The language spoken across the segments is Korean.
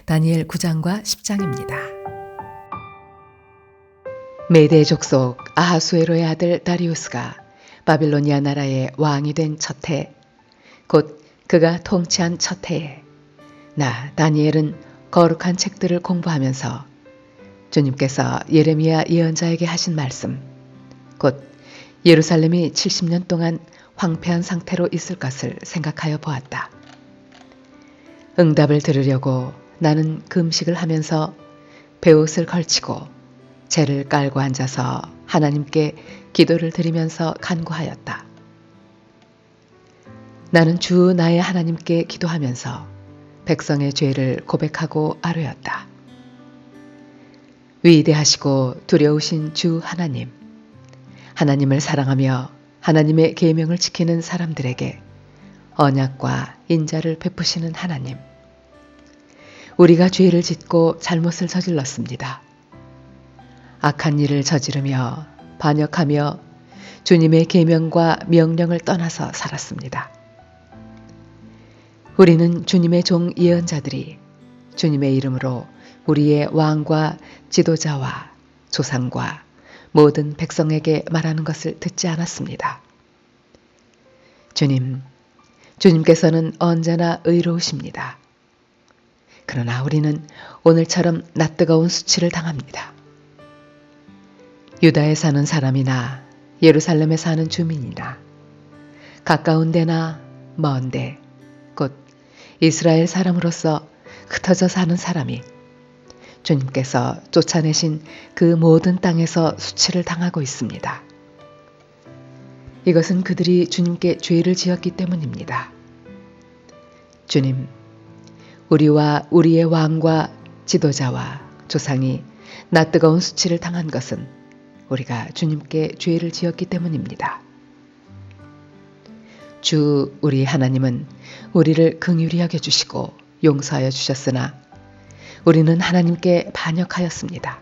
다니엘 9장과 10장입니다. 메대 족속 아하수에로의 아들 다리우스가 바빌로니아 나라의 왕이 된 첫 해, 곧 그가 통치한 첫 해에 나 다니엘은 거룩한 책들을 공부하면서 주님께서 예레미야 예언자에게 하신 말씀, 곧 예루살렘이 70년 동안 황폐한 상태로 있을 것을 생각하여 보았다. 응답을 들으려고 나는 금식을 하면서 베옷을 걸치고 재를 깔고 앉아서 하나님께 기도를 드리면서 간구하였다. 나는 주 나의 하나님께 기도하면서 백성의 죄를 고백하고 아뢰었다. 위대하시고 두려우신 주 하나님, 하나님을 사랑하며 하나님의 계명을 지키는 사람들에게 언약과 인자를 베푸시는 하나님, 우리가 죄를 짓고 잘못을 저질렀습니다. 악한 일을 저지르며 반역하며 주님의 계명과 명령을 떠나서 살았습니다. 우리는 주님의 종 예언자들이 주님의 이름으로 우리의 왕과 지도자와 조상과 모든 백성에게 말하는 것을 듣지 않았습니다. 주님께서는 언제나 의로우십니다. 그러나 우리는 오늘처럼 낯뜨거운 수치를 당합니다. 유다에 사는 사람이나 예루살렘에 사는 주민이나 가까운 데나 먼 데, 곧 이스라엘 사람으로서 흩어져 사는 사람이 주님께서 쫓아내신 그 모든 땅에서 수치를 당하고 있습니다. 이것은 그들이 주님께 죄를 지었기 때문입니다. 주님, 우리와 우리의 왕과 지도자와 조상이 낯뜨거운 수치를 당한 것은 우리가 주님께 죄를 지었기 때문입니다. 주 우리 하나님은 우리를 긍휼히 여겨주시고 용서하여 주셨으나 우리는 하나님께 반역하였습니다.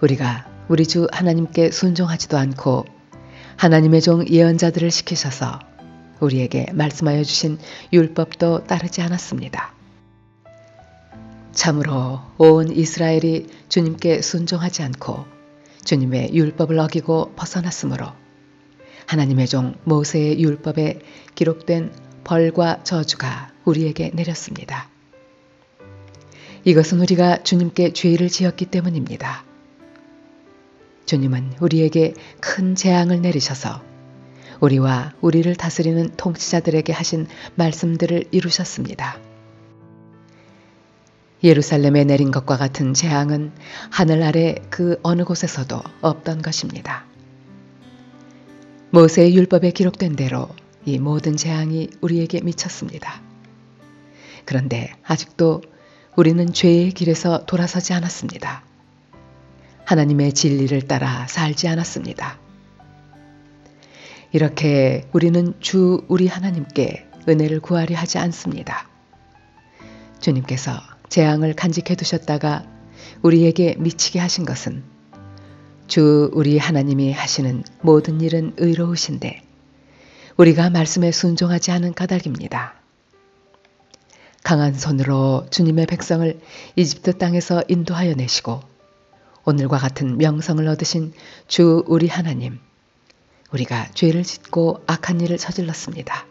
우리가 우리 주 하나님께 순종하지도 않고 하나님의 종 예언자들을 시키셔서 우리에게 말씀하여 주신 율법도 따르지 않았습니다. 참으로 온 이스라엘이 주님께 순종하지 않고 주님의 율법을 어기고 벗어났으므로 하나님의 종 모세의 율법에 기록된 벌과 저주가 우리에게 내렸습니다. 이것은 우리가 주님께 죄를 지었기 때문입니다. 주님은 우리에게 큰 재앙을 내리셔서 우리와 우리를 다스리는 통치자들에게 하신 말씀들을 이루셨습니다. 예루살렘에 내린 것과 같은 재앙은 하늘 아래 그 어느 곳에서도 없던 것입니다. 모세의 율법에 기록된 대로 이 모든 재앙이 우리에게 미쳤습니다. 그런데 아직도 우리는 죄의 길에서 돌아서지 않았습니다. 하나님의 진리를 따라 살지 않았습니다. 이렇게 우리는 주 우리 하나님께 은혜를 구하려 하지 않습니다. 주님께서 재앙을 간직해 두셨다가 우리에게 미치게 하신 것은 주 우리 하나님이 하시는 모든 일은 의로우신데 우리가 말씀에 순종하지 않은 까닭입니다. 강한 손으로 주님의 백성을 이집트 땅에서 인도하여 내시고 오늘과 같은 명성을 얻으신 주 우리 하나님, 우리가 죄를 짓고 악한 일을 저질렀습니다.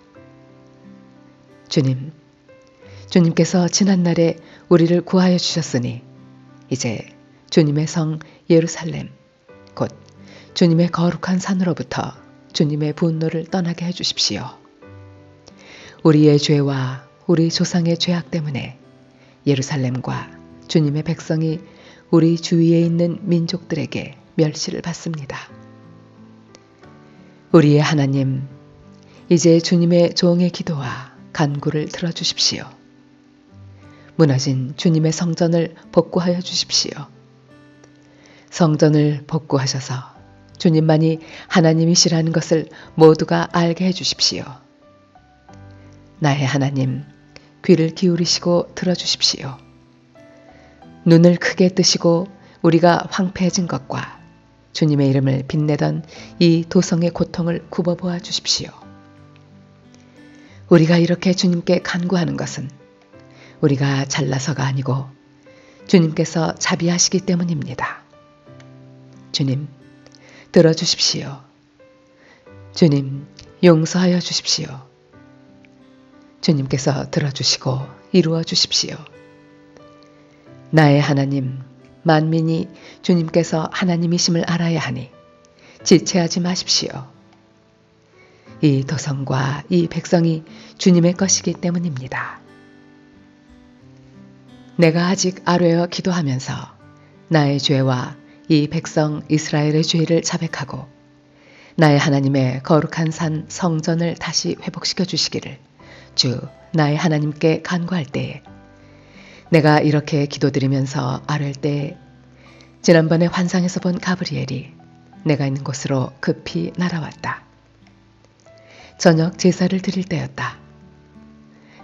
주님께서 지난날에 우리를 구하여 주셨으니 이제 주님의 성 예루살렘, 곧 주님의 거룩한 산으로부터 주님의 분노를 떠나게 해주십시오. 우리의 죄와 우리 조상의 죄악 때문에 예루살렘과 주님의 백성이 우리 주위에 있는 민족들에게 멸시를 받습니다. 우리의 하나님, 이제 주님의 종의 기도와 간구를 들어주십시오. 무너진 주님의 성전을 복구하여 주십시오. 성전을 복구하셔서 주님만이 하나님이시라는 것을 모두가 알게 해주십시오. 나의 하나님, 귀를 기울이시고 들어주십시오. 눈을 크게 뜨시고 우리가 황폐해진 것과 주님의 이름을 빛내던 이 도성의 고통을 굽어보아 주십시오. 우리가 이렇게 주님께 간구하는 것은 우리가 잘나서가 아니고 주님께서 자비하시기 때문입니다. 주님, 들어주십시오. 주님, 용서하여 주십시오. 주님께서 들어주시고 이루어 주십시오. 나의 하나님, 만민이 주님께서 하나님이심을 알아야 하니 지체하지 마십시오. 이 도성과 이 백성이 주님의 것이기 때문입니다. 내가 아직 아뢰어 기도하면서 나의 죄와 이 백성 이스라엘의 죄를 자백하고 나의 하나님의 거룩한 산 성전을 다시 회복시켜 주시기를 주 나의 하나님께 간구할 때에 내가 이렇게 기도드리면서 아뢰을 때에 지난번에 환상에서 본 가브리엘이 내가 있는 곳으로 급히 날아왔다. 저녁 제사를 드릴 때였다.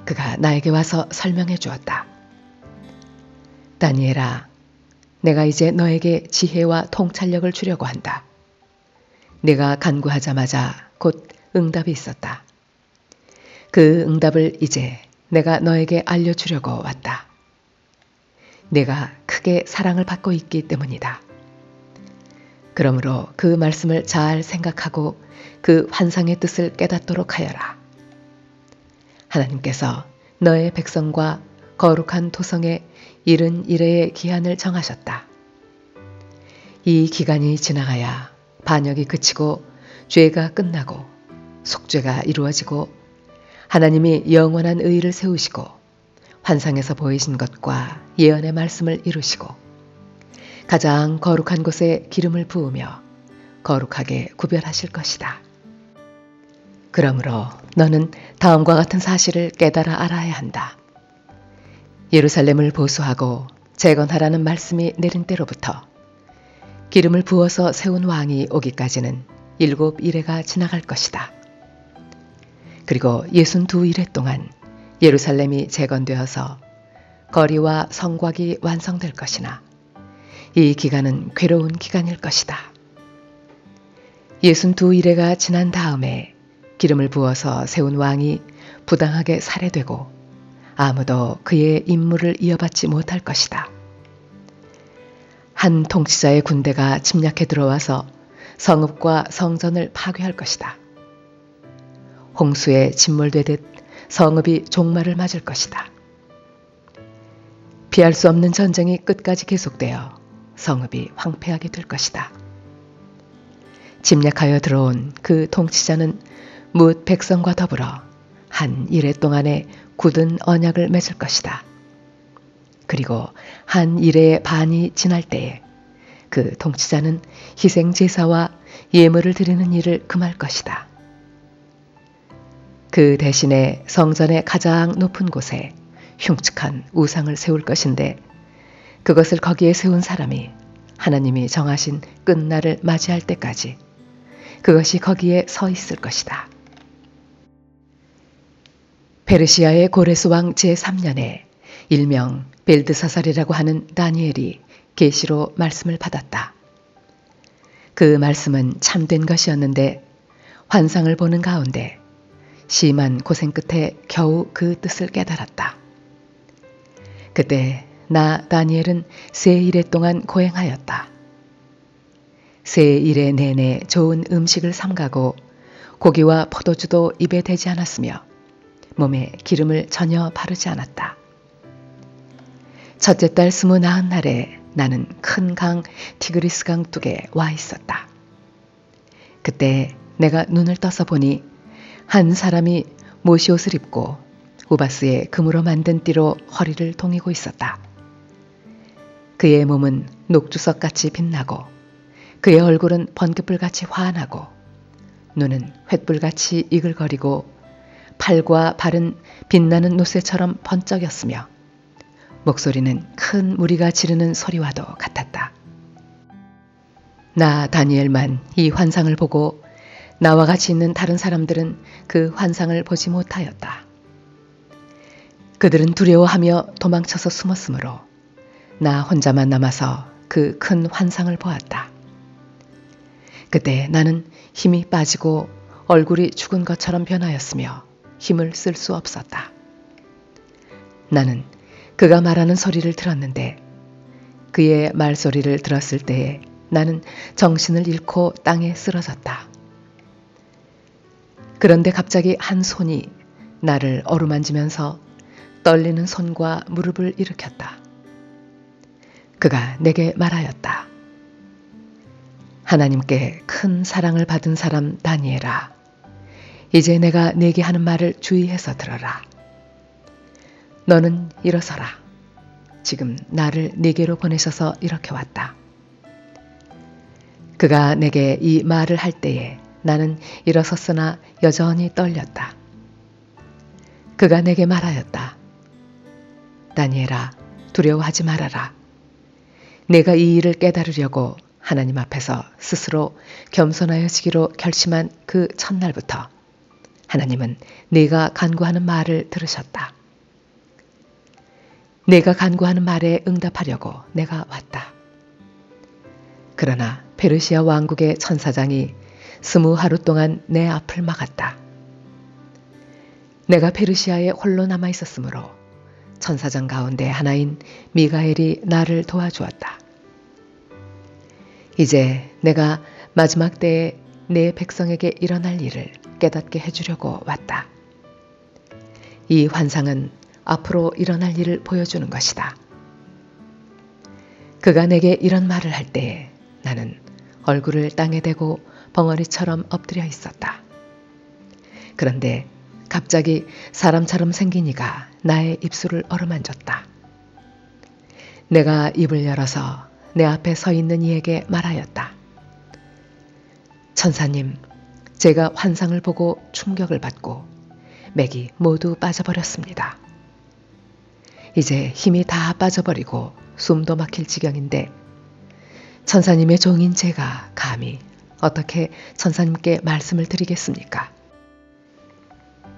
그가 나에게 와서 설명해 주었다. 다니엘아, 내가 이제 너에게 지혜와 통찰력을 주려고 한다. 내가 간구하자마자 곧 응답이 있었다. 그 응답을 이제 내가 너에게 알려주려고 왔다. 내가 크게 사랑을 받고 있기 때문이다. 그러므로 그 말씀을 잘 생각하고 그 환상의 뜻을 깨닫도록 하여라. 하나님께서 너의 백성과 거룩한 토성에 71회의 기한을 정하셨다. 이 기간이 지나가야 반역이 그치고 죄가 끝나고 속죄가 이루어지고 하나님이 영원한 의를 세우시고 환상에서 보이신 것과 예언의 말씀을 이루시고 가장 거룩한 곳에 기름을 부으며 거룩하게 구별하실 것이다. 그러므로 너는 다음과 같은 사실을 깨달아 알아야 한다. 예루살렘을 보수하고 재건하라는 말씀이 내린 때로부터 기름을 부어서 세운 왕이 오기까지는 7일회가 지나갈 것이다. 그리고 62일회 동안 예루살렘이 재건되어서 거리와 성곽이 완성될 것이나 이 기간은 괴로운 기간일 것이다. 62일회가 지난 다음에 기름을 부어서 세운 왕이 부당하게 살해되고 아무도 그의 임무를 이어받지 못할 것이다. 한 통치자의 군대가 침략해 들어와서 성읍과 성전을 파괴할 것이다. 홍수에 침몰되듯 성읍이 종말을 맞을 것이다. 피할 수 없는 전쟁이 끝까지 계속되어 성읍이 황폐하게 될 것이다. 침략하여 들어온 그 통치자는 뭇 백성과 더불어 한 일회 동안에 굳은 언약을 맺을 것이다. 그리고 한 일회의 반이 지날 때에 그 통치자는 희생제사와 예물을 드리는 일을 금할 것이다. 그 대신에 성전의 가장 높은 곳에 흉측한 우상을 세울 것인데 그것을 거기에 세운 사람이 하나님이 정하신 끝날을 맞이할 때까지 그것이 거기에 서 있을 것이다. 페르시아의 고레스 왕 제3년에 일명 벨드사살이라고 하는 다니엘이 계시로 말씀을 받았다. 그 말씀은 참된 것이었는데 환상을 보는 가운데 심한 고생 끝에 겨우 그 뜻을 깨달았다. 그때 나 다니엘은 세 일회 동안 고행하였다. 세 일회 내내 좋은 음식을 삼가고 고기와 포도주도 입에 대지 않았으며 몸에 기름을 전혀 바르지 않았다. 첫째 달 29날에 나는 큰 강 티그리스 강둑에 와 있었다. 그때 내가 눈을 떠서 보니 한 사람이 모시옷을 입고 우바스에 금으로 만든 띠로 허리를 동이고 있었다. 그의 몸은 녹주석같이 빛나고 그의 얼굴은 번긋불같이 환하고 눈은 횃불같이 이글거리고 팔과 발은 빛나는 노쇠처럼 번쩍였으며 목소리는 큰 무리가 지르는 소리와도 같았다. 나 다니엘만 이 환상을 보고 나와 같이 있는 다른 사람들은 그 환상을 보지 못하였다. 그들은 두려워하며 도망쳐서 숨었으므로 나 혼자만 남아서 그 큰 환상을 보았다. 그때 나는 힘이 빠지고 얼굴이 죽은 것처럼 변하였으며 힘을 쓸 수 없었다. 나는 그가 말하는 소리를 들었는데 그의 말소리를 들었을 때에 나는 정신을 잃고 땅에 쓰러졌다. 그런데 갑자기 한 손이 나를 어루만지면서 떨리는 손과 무릎을 일으켰다. 그가 내게 말하였다. 하나님께 큰 사랑을 받은 사람 다니엘아, 이제 내가 네게 하는 말을 주의해서 들어라. 너는 일어서라. 지금 나를 네게로 보내셔서 이렇게 왔다. 그가 내게 이 말을 할 때에 나는 일어섰으나 여전히 떨렸다. 그가 내게 말하였다. 다니엘아, 두려워하지 말아라. 내가 이 일을 깨달으려고 하나님 앞에서 스스로 겸손하여지기로 결심한 그 첫날부터 하나님은 네가 간구하는 말을 들으셨다. 내가 간구하는 말에 응답하려고 내가 왔다. 그러나 페르시아 왕국의 천사장이 20하루 동안 내 앞을 막았다. 내가 페르시아에 홀로 남아 있었으므로 천사장 가운데 하나인 미가엘이 나를 도와주었다. 이제 내가 마지막 때에 내 백성에게 일어날 일을 깨닫게 해주려고 왔다. 이 환상은 앞으로 일어날 일을 보여주는 것이다. 그가 내게 이런 말을 할 때에 나는 얼굴을 땅에 대고 벙어리처럼 엎드려 있었다. 그런데 갑자기 사람처럼 생긴 이가 나의 입술을 어루만졌다. 내가 입을 열어서 내 앞에 서 있는 이에게 말하였다. 천사님, 제가 환상을 보고 충격을 받고 맥이 모두 빠져버렸습니다. 이제 힘이 다 빠져버리고 숨도 막힐 지경인데 천사님의 종인 제가 감히 어떻게 천사님께 말씀을 드리겠습니까?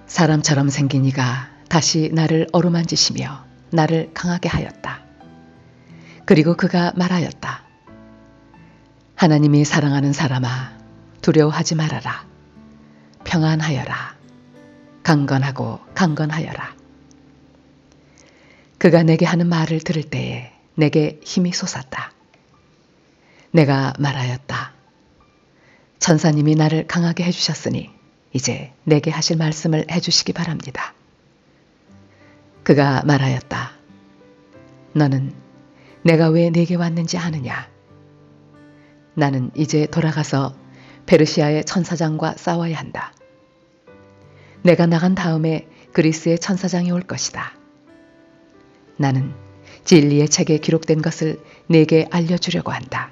사람처럼 생긴 이가 다시 나를 어루만지시며 나를 강하게 하였다. 그리고 그가 말하였다. 하나님이 사랑하는 사람아, 두려워하지 말아라. 평안하여라. 강건하고 강건하여라. 그가 내게 하는 말을 들을 때에 내게 힘이 솟았다. 내가 말하였다. 천사님이 나를 강하게 해주셨으니 이제 내게 하실 말씀을 해주시기 바랍니다. 그가 말하였다. 너는 내가 왜 내게 왔는지 아느냐? 나는 이제 돌아가서 페르시아의 천사장과 싸워야 한다. 내가 나간 다음에 그리스의 천사장이 올 것이다. 나는 진리의 책에 기록된 것을 네게 알려주려고 한다.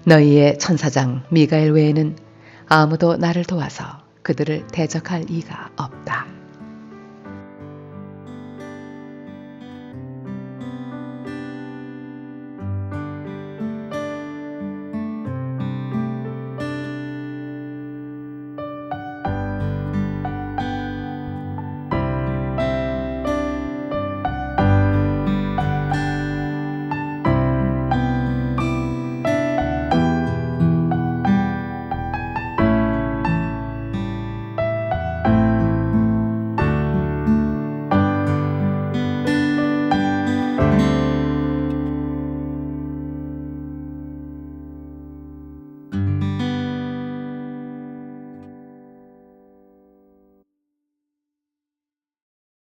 너희의 천사장 미가엘 외에는 아무도 나를 도와서 그들을 대적할 이가 없다.